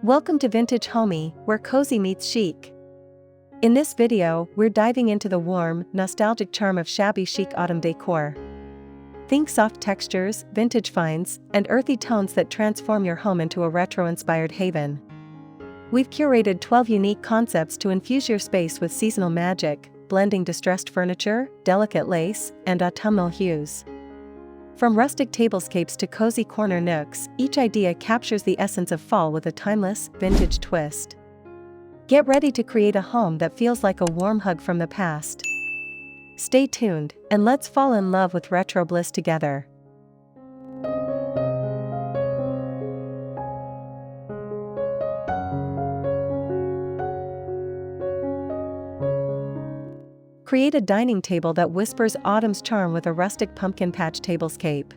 Welcome to Vintage Homy, where cozy meets chic. In this video, we're diving into the warm, nostalgic charm of shabby chic autumn decor. Think soft textures, vintage finds, and earthy tones that transform your home into a retro-inspired haven. We've curated 12 unique concepts to infuse your space with seasonal magic, blending distressed furniture, delicate lace, and autumnal hues. From rustic tablescapes to cozy corner nooks, each idea captures the essence of fall with a timeless, vintage twist. Get ready to create a home that feels like a warm hug from the past. Stay tuned, and let's fall in love with retro bliss together. Create a dining table that whispers autumn's charm with a rustic pumpkin patch tablescape.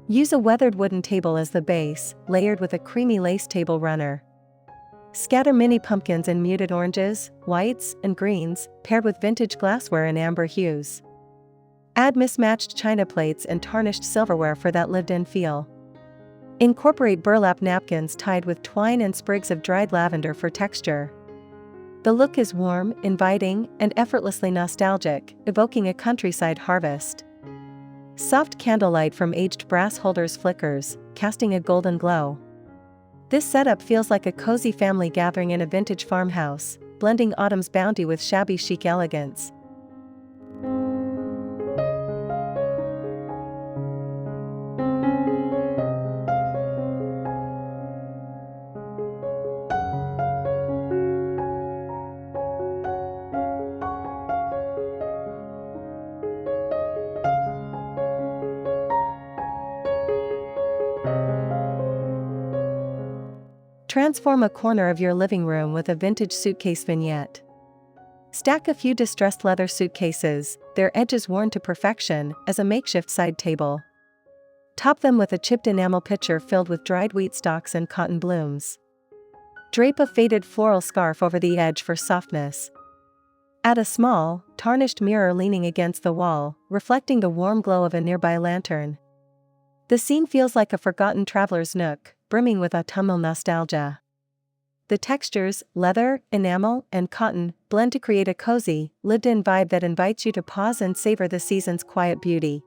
Use a weathered wooden table as the base, layered with a creamy lace table runner. Scatter mini pumpkins in muted oranges, whites, and greens, paired with vintage glassware in amber hues. Add mismatched china plates and tarnished silverware for that lived-in feel. Incorporate burlap napkins tied with twine and sprigs of dried lavender for texture. The look is warm, inviting, and effortlessly nostalgic, evoking a countryside harvest. Soft candlelight from aged brass holders flickers, casting a golden glow. This setup feels like a cozy family gathering in a vintage farmhouse, blending autumn's bounty with shabby chic elegance. Transform a corner of your living room with a vintage suitcase vignette. Stack a few distressed leather suitcases, their edges worn to perfection, as a makeshift side table. Top them with a chipped enamel pitcher filled with dried wheat stalks and cotton blooms. Drape a faded floral scarf over the edge for softness. Add a small, tarnished mirror leaning against the wall, reflecting the warm glow of a nearby lantern. The scene feels like a forgotten traveler's nook, brimming with autumnal nostalgia. The textures, leather, enamel, and cotton, blend to create a cozy, lived-in vibe that invites you to pause and savor the season's quiet beauty.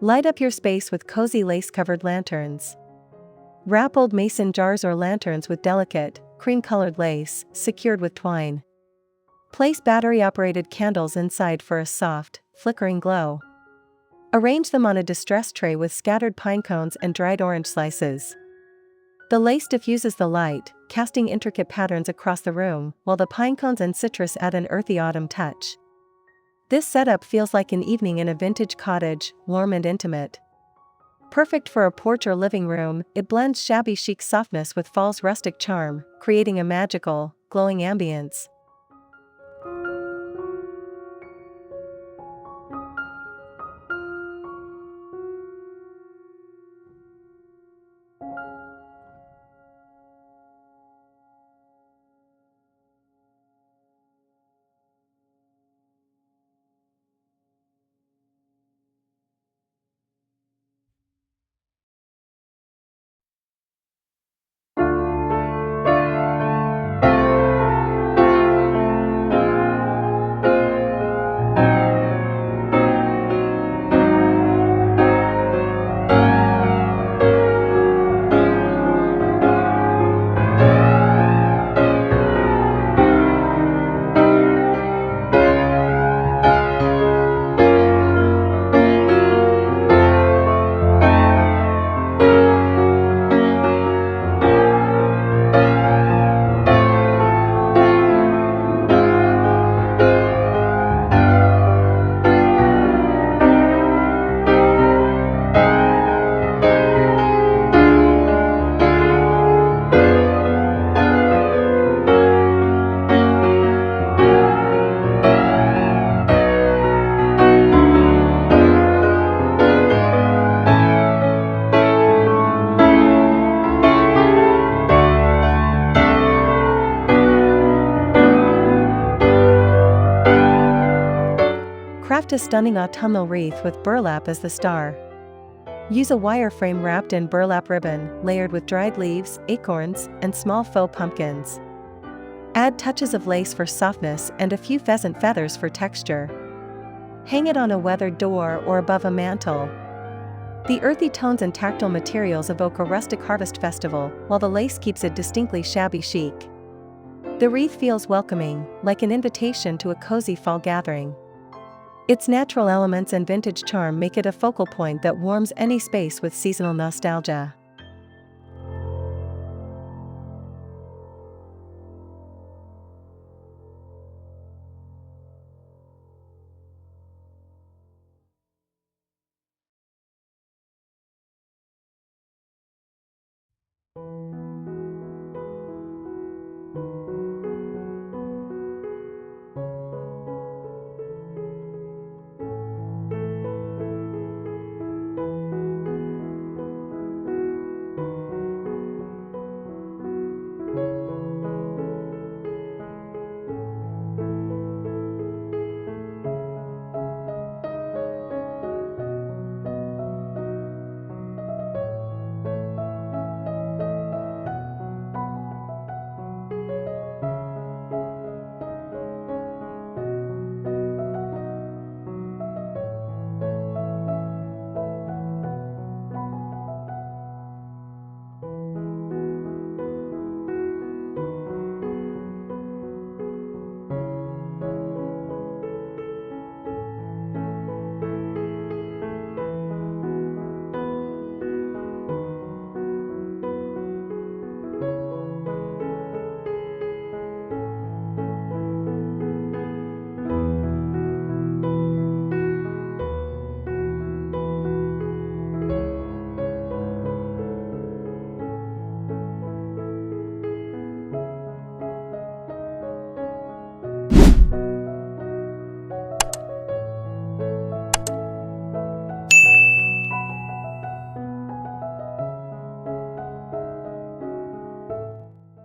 Light up your space with cozy lace-covered lanterns. Wrap old mason jars or lanterns with delicate, cream-colored lace, secured with twine. Place battery-operated candles inside for a soft, flickering glow. Arrange them on a distress tray with scattered pine cones and dried orange slices. The lace diffuses the light, casting intricate patterns across the room, while the pine cones and citrus add an earthy autumn touch. This setup feels like an evening in a vintage cottage, warm and intimate. Perfect for a porch or living room, it blends shabby chic softness with fall's rustic charm, creating a magical, glowing ambience. Craft a stunning autumnal wreath with burlap as the star. Use a wire frame wrapped in burlap ribbon, layered with dried leaves, acorns, and small faux pumpkins. Add touches of lace for softness and a few pheasant feathers for texture. Hang it on a weathered door or above a mantel. The earthy tones and tactile materials evoke a rustic harvest festival, while the lace keeps it distinctly shabby chic. The wreath feels welcoming, like an invitation to a cozy fall gathering. Its natural elements and vintage charm make it a focal point that warms any space with seasonal nostalgia.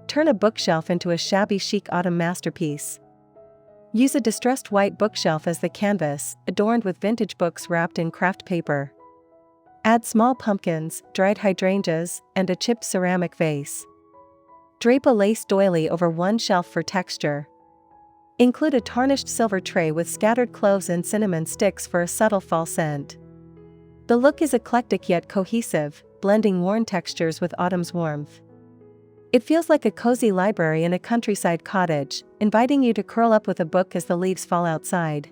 Turn a bookshelf into a shabby chic autumn masterpiece. Use a distressed white bookshelf as the canvas, adorned with vintage books wrapped in craft paper. Add small pumpkins, dried hydrangeas, and a chipped ceramic vase. Drape a lace doily over one shelf for texture. Include a tarnished silver tray with scattered cloves and cinnamon sticks for a subtle fall scent. The look is eclectic yet cohesive, blending worn textures with autumn's warmth. It feels like a cozy library in a countryside cottage, inviting you to curl up with a book as the leaves fall outside.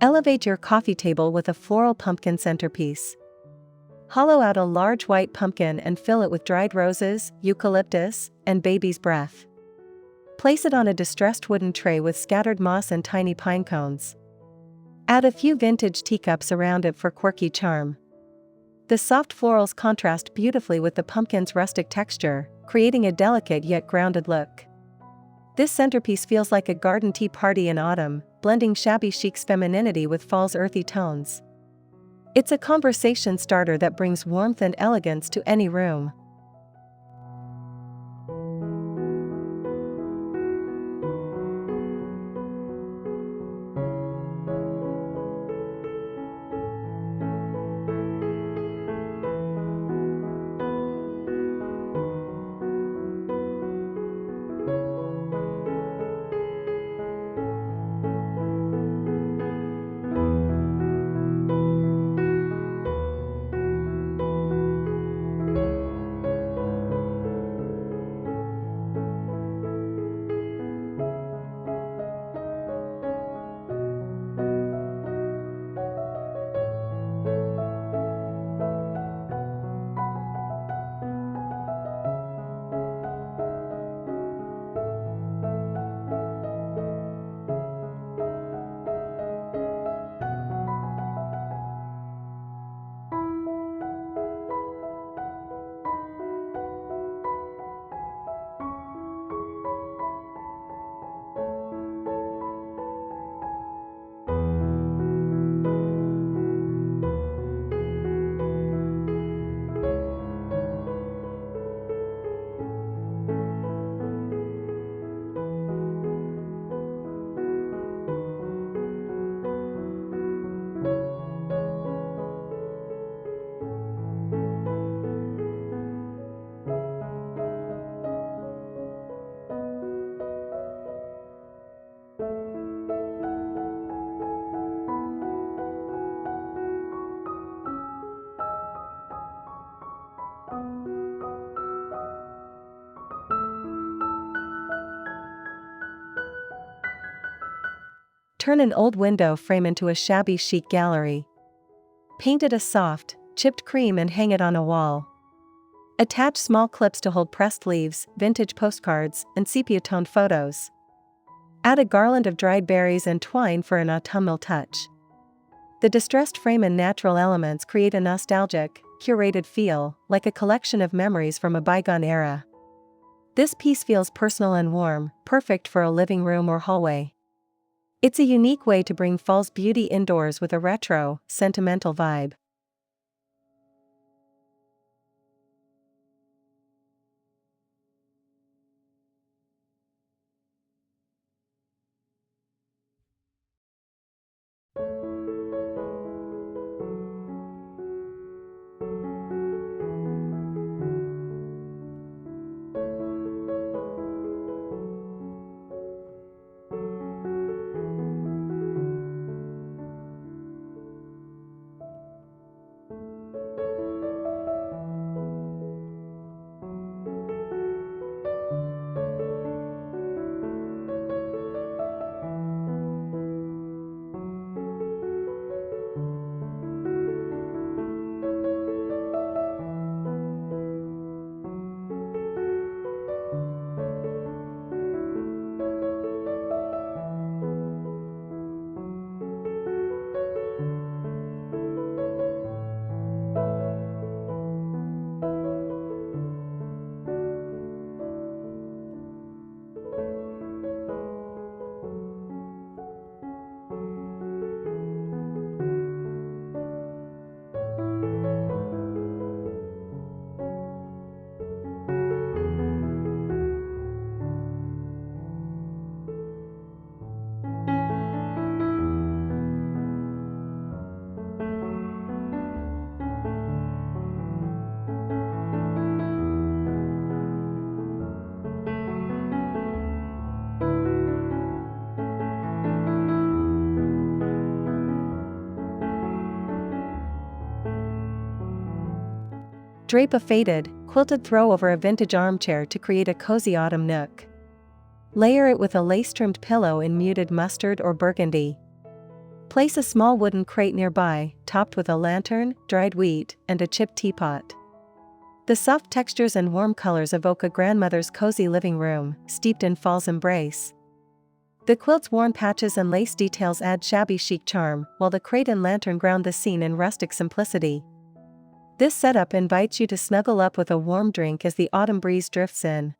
Elevate your coffee table with a floral pumpkin centerpiece. Hollow out a large white pumpkin and fill it with dried roses, eucalyptus, and baby's breath. Place it on a distressed wooden tray with scattered moss and tiny pine cones. Add a few vintage teacups around it for quirky charm. The soft florals contrast beautifully with the pumpkin's rustic texture, creating a delicate yet grounded look. This centerpiece feels like a garden tea party in autumn, blending shabby chic's femininity with fall's earthy tones. It's a conversation starter that brings warmth and elegance to any room. Turn an old window frame into a shabby chic gallery. Paint it a soft, chipped cream and hang it on a wall. Attach small clips to hold pressed leaves, vintage postcards, and sepia-toned photos. Add a garland of dried berries and twine for an autumnal touch. The distressed frame and natural elements create a nostalgic, curated feel, like a collection of memories from a bygone era. This piece feels personal and warm, perfect for a living room or hallway. It's a unique way to bring fall's beauty indoors with a retro, sentimental vibe. Drape a faded, quilted throw over a vintage armchair to create a cozy autumn nook. Layer it with a lace-trimmed pillow in muted mustard or burgundy. Place a small wooden crate nearby, topped with a lantern, dried wheat, and a chipped teapot. The soft textures and warm colors evoke a grandmother's cozy living room, steeped in fall's embrace. The quilt's worn patches and lace details add shabby chic charm, while the crate and lantern ground the scene in rustic simplicity. This setup invites you to snuggle up with a warm drink as the autumn breeze drifts in.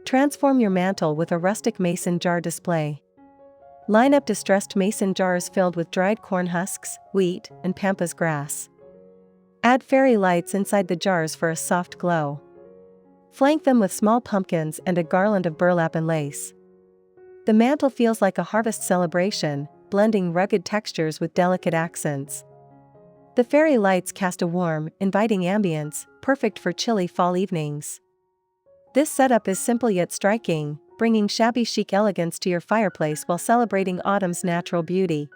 Transform your mantel with a rustic mason jar display. Line up distressed mason jars filled with dried corn husks, wheat, and pampas grass. Add fairy lights inside the jars for a soft glow. Flank them with small pumpkins and a garland of burlap and lace. The mantel feels like a harvest celebration, blending rugged textures with delicate accents. The fairy lights cast a warm, inviting ambience, perfect for chilly fall evenings. This setup is simple yet striking, bringing shabby chic elegance to your fireplace while celebrating autumn's natural beauty.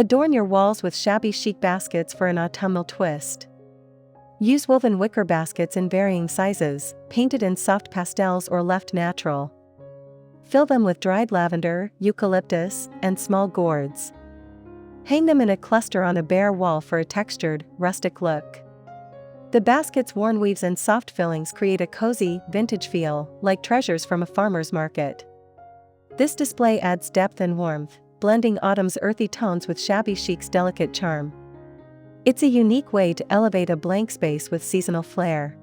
Adorn your walls with shabby chic baskets for an autumnal twist. Use woven wicker baskets in varying sizes, painted in soft pastels or left natural. Fill them with dried lavender, eucalyptus, and small gourds. Hang them in a cluster on a bare wall for a textured, rustic look. The basket's worn weaves and soft fillings create a cozy, vintage feel, like treasures from a farmer's market. This display adds depth and warmth, blending autumn's earthy tones with Shabby Chic's delicate charm. It's a unique way to elevate a blank space with seasonal flair.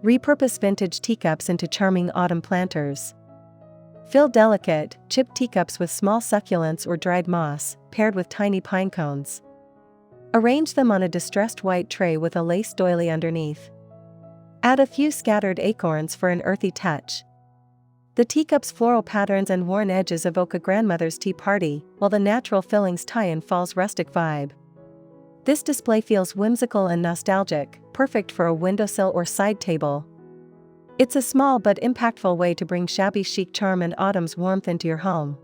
Repurpose vintage teacups into charming autumn planters. Fill delicate, chipped teacups with small succulents or dried moss, paired with tiny pine cones. Arrange them on a distressed white tray with a lace doily underneath. Add a few scattered acorns for an earthy touch. The teacup's floral patterns and worn edges evoke a grandmother's tea party, while the natural fillings tie in fall's rustic vibe. This display feels whimsical and nostalgic, perfect for a windowsill or side table. It's a small but impactful way to bring Shabby Chic charm and autumn's warmth into your home.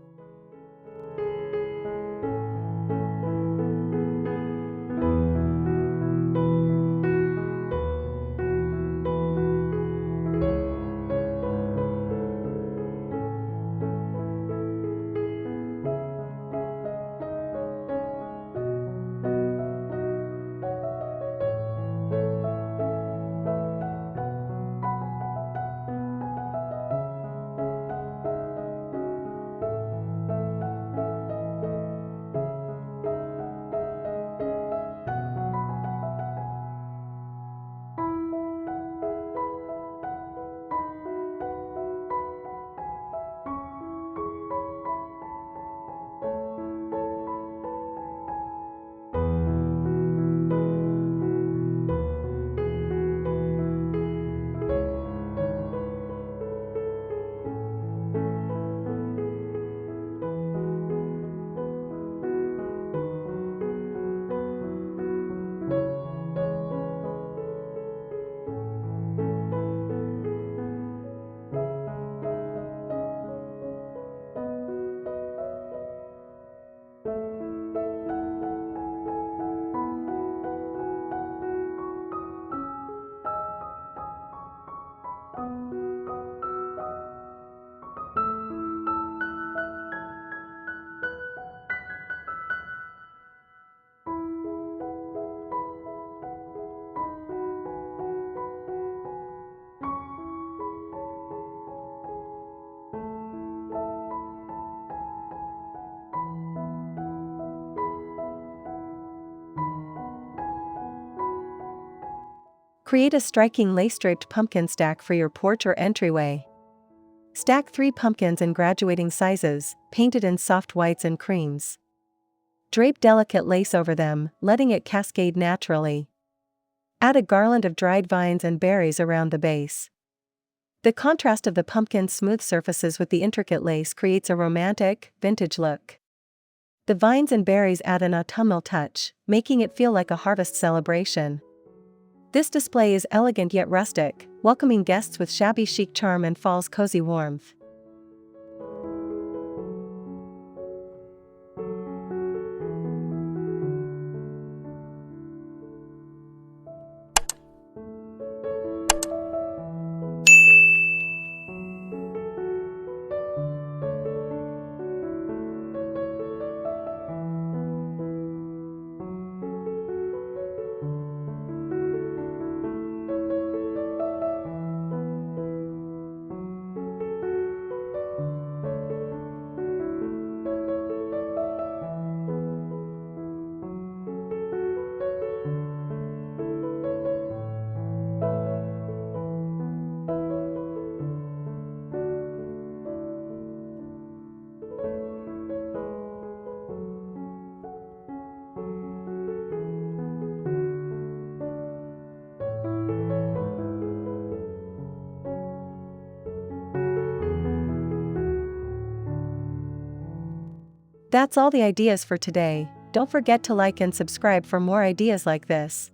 Create a striking lace-draped pumpkin stack for your porch or entryway. Stack 3 pumpkins in graduating sizes, painted in soft whites and creams. Drape delicate lace over them, letting it cascade naturally. Add a garland of dried vines and berries around the base. The contrast of the pumpkin's smooth surfaces with the intricate lace creates a romantic, vintage look. The vines and berries add an autumnal touch, making it feel like a harvest celebration. This display is elegant yet rustic, welcoming guests with shabby chic charm and fall's cozy warmth. That's all the ideas for today. Don't forget to like and subscribe for more ideas like this.